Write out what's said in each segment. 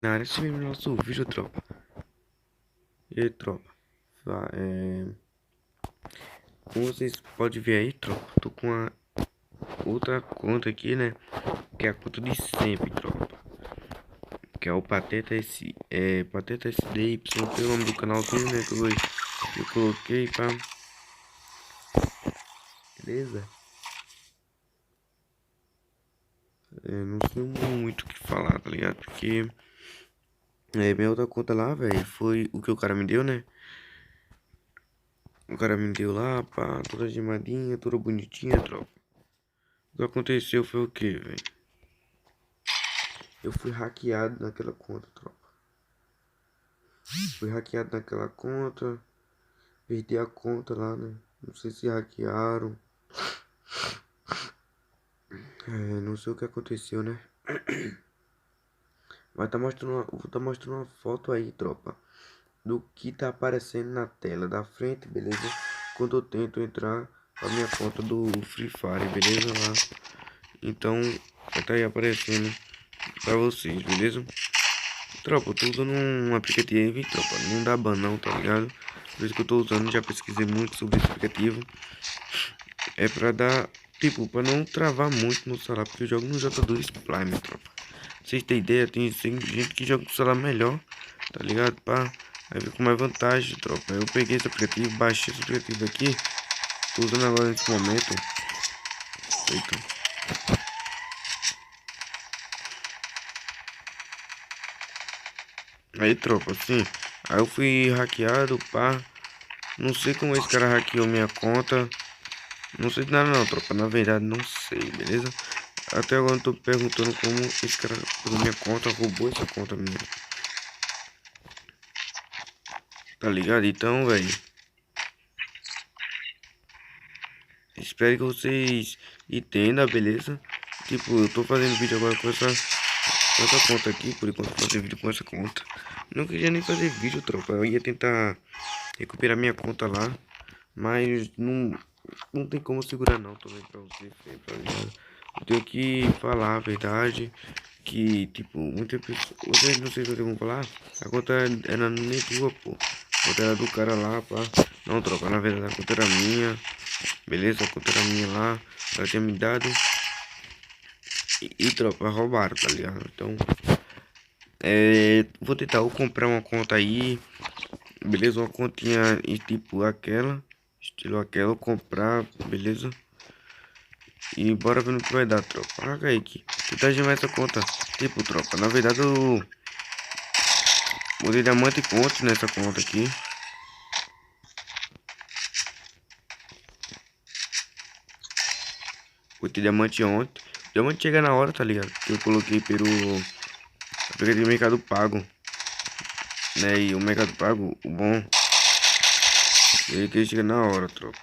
Na área, se no nosso vídeo, tropa. E aí, tropa? Como vocês podem ver aí, tropa, tô com a outra conta aqui, né? Que é a conta de sempre, tropa. Que é o Pateta S, Pateta SDY, pelo nome do canalzinho, né? Que eu coloquei, pá. Beleza? Não sei muito o que falar, tá ligado? Porque minha outra conta lá, velho, foi o que o cara me deu, né? O cara me deu lá, pá, toda gemadinha, toda bonitinha, tropa. O que aconteceu foi o que, velho? Eu fui hackeado naquela conta, tropa. Fui hackeado naquela conta. Perdi a conta lá, né? Não sei se hackearam. Não sei o que aconteceu, né? Mas vou tá mostrando uma foto aí, tropa. Do que tá aparecendo na tela da frente, beleza? Quando eu tento entrar pra minha conta do Free Fire, beleza? Lá. Então, vai tá aí aparecendo pra vocês, beleza? Tropa, eu tô usando um aplicativo, hein, tropa. Não dá ban não, tá ligado? Por isso que eu tô usando, já pesquisei muito sobre esse aplicativo. É pra dar, tipo, pra não travar muito no celular, porque eu jogo no J2 Prime, tropa. Pra vocês terem ideia, tem gente que joga com o celular melhor, tá ligado? Pá, aí vem com mais vantagem, tropa. Eu peguei esse aplicativo, baixei esse aplicativo aqui, tô usando agora nesse momento. Eita. Aí, tropa, assim, aí eu fui hackeado, pá. Não sei como esse cara hackeou minha conta. Não sei de nada não, tropa. Na verdade, não sei, beleza? Até agora eu tô perguntando como esse cara pegou minha conta, roubou essa conta minha. Tá ligado? Então, velho, espero que vocês entendam, beleza? Tipo, eu tô fazendo vídeo agora com essa conta aqui, por enquanto eu vou fazer vídeo com essa conta. Não queria nem fazer vídeo, tropa. Eu ia tentar recuperar minha conta lá, mas não tem como segurar não também pra você, tá ligado? Eu tenho que falar a verdade, que tipo, muitas pessoas, vocês não sei se vocês vão falar, a conta era nem tua, pô. A conta era do cara lá, pá. Não, tropa, na verdade a conta era minha, beleza? A conta era minha lá, ela tinha me dado e tropa, roubaram, tá ligado? Então, vou tentar ou comprar uma conta aí, beleza? Uma continha e tipo aquela, estilo aquela, comprar, beleza? E bora ver no que vai dar, tropa. Ah, Kaique, tentar gemar essa conta. Tipo, tropa, na verdade eu botei diamante e pontos nessa conta aqui. Botei diamante ontem. Diamante chega na hora, tá ligado? Que eu coloquei pelo aplicativo Mercado Pago, né? E o Mercado Pago, o bom, ele que chega na hora, tropa.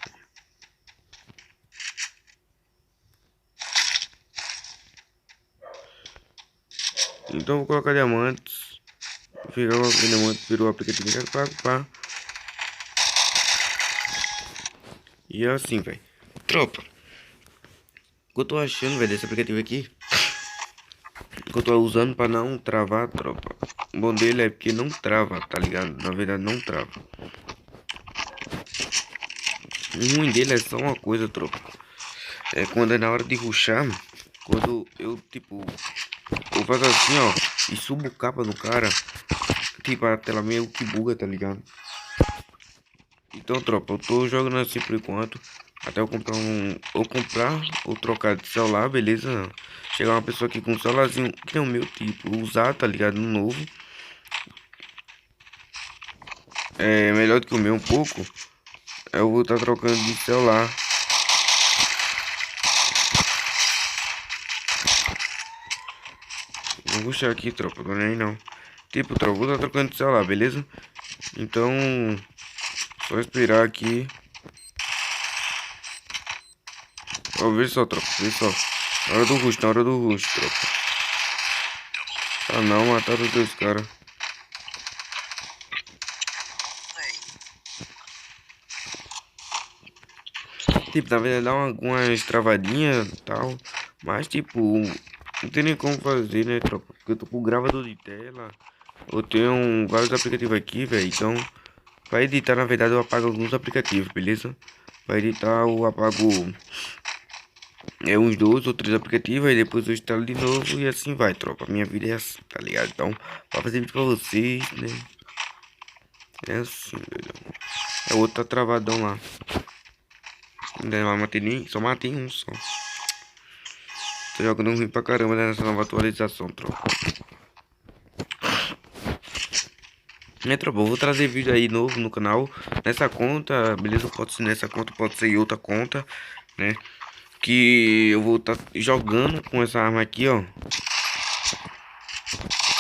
Então vou colocar diamantes. Ficar com diamante pelo aplicativo Mercado Pago, pá. E é assim, velho. Tropa, o que eu tô achando, velho, desse aplicativo aqui, que eu tô usando pra não travar, tropa. O bom dele é porque não trava, tá ligado? Na verdade não trava. O ruim dele é só uma coisa, tropa. É quando é na hora de rushar, quando eu, tipo, eu faço assim, ó, e subo capa no cara, tipo, a tela meio que buga, tá ligado? Então, tropa, eu tô jogando assim por enquanto, até eu comprar ou trocar de celular, beleza? Chegar uma pessoa aqui com um celularzinho, que é o meu tipo, usar, tá ligado? Um novo. É melhor do que o meu um pouco. Eu vou estar trocando de celular. Vou puxar aqui, tropa, tô nem aí não. Tipo, tropa, vou estar trocando de celular, beleza? Então, só esperar aqui. Ó, vê só, tropa, vê só. Na hora do rush, tropa. Ah não, mataram os dois caras. Tipo, na verdade dá uma travadinha e tal. Mas tipo, Não tem nem como fazer, né, tropa? Porque eu tô com gravador de tela. Eu tenho vários aplicativos aqui, velho. Então, pra editar, na verdade, eu apago alguns aplicativos, beleza? Pra editar, eu apago uns 2 ou 3 aplicativos. Aí depois eu instalo de novo e assim vai, tropa. Minha vida é assim, tá ligado? Então, pra fazer vídeo pra vocês, né? É assim, velho. É o outro tá travadão lá. Não matei nem, só matei um só. Tô jogando ruim pra caramba nessa nova atualização, tropa. Né, tropa? Eu vou trazer vídeo aí novo no canal. Nessa conta, beleza? Pode ser nessa conta, pode ser em outra conta, né? Que eu vou estar jogando com essa arma aqui, ó.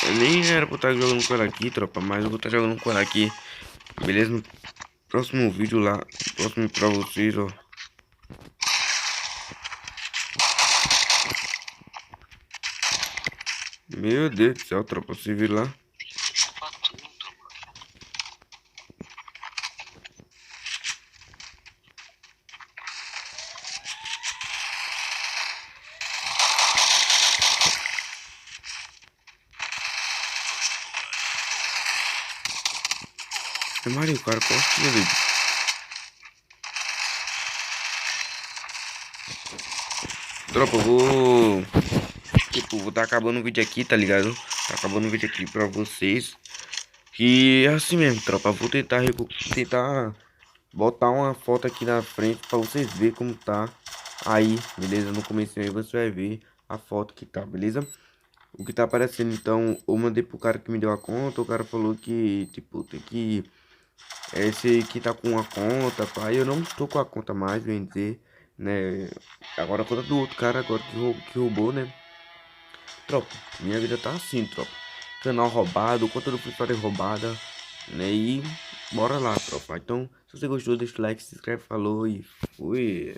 Eu nem era pra estar jogando com ela aqui, tropa. Mas eu vou estar jogando com ela aqui, beleza? No próximo vídeo lá, próximo pra vocês, ó. Meu Deus do céu, tropa. Você viu lá? É Mario, cara, qual que é, doido? Tropa, eu vou... Tipo, vou tá acabando o vídeo aqui, tá ligado? Tá acabando o vídeo aqui pra vocês. E é assim mesmo, tropa. Vou tentar botar uma foto aqui na frente pra vocês verem como tá. Aí, beleza? No começo aí você vai ver a foto que tá, beleza? O que tá aparecendo, então, eu mandei pro cara que me deu a conta. O cara falou que, tipo, tem que... Esse aqui tá com a conta, pai. Eu não tô com a conta mais, bem dizer, né? Agora a conta do outro cara, agora que roubou, né? Tropa, minha vida tá assim, tropa. Canal roubado, conta do Free Fire roubada, né? E bora lá, tropa. Então, se você gostou, deixa o like, se inscreve, falou e fui.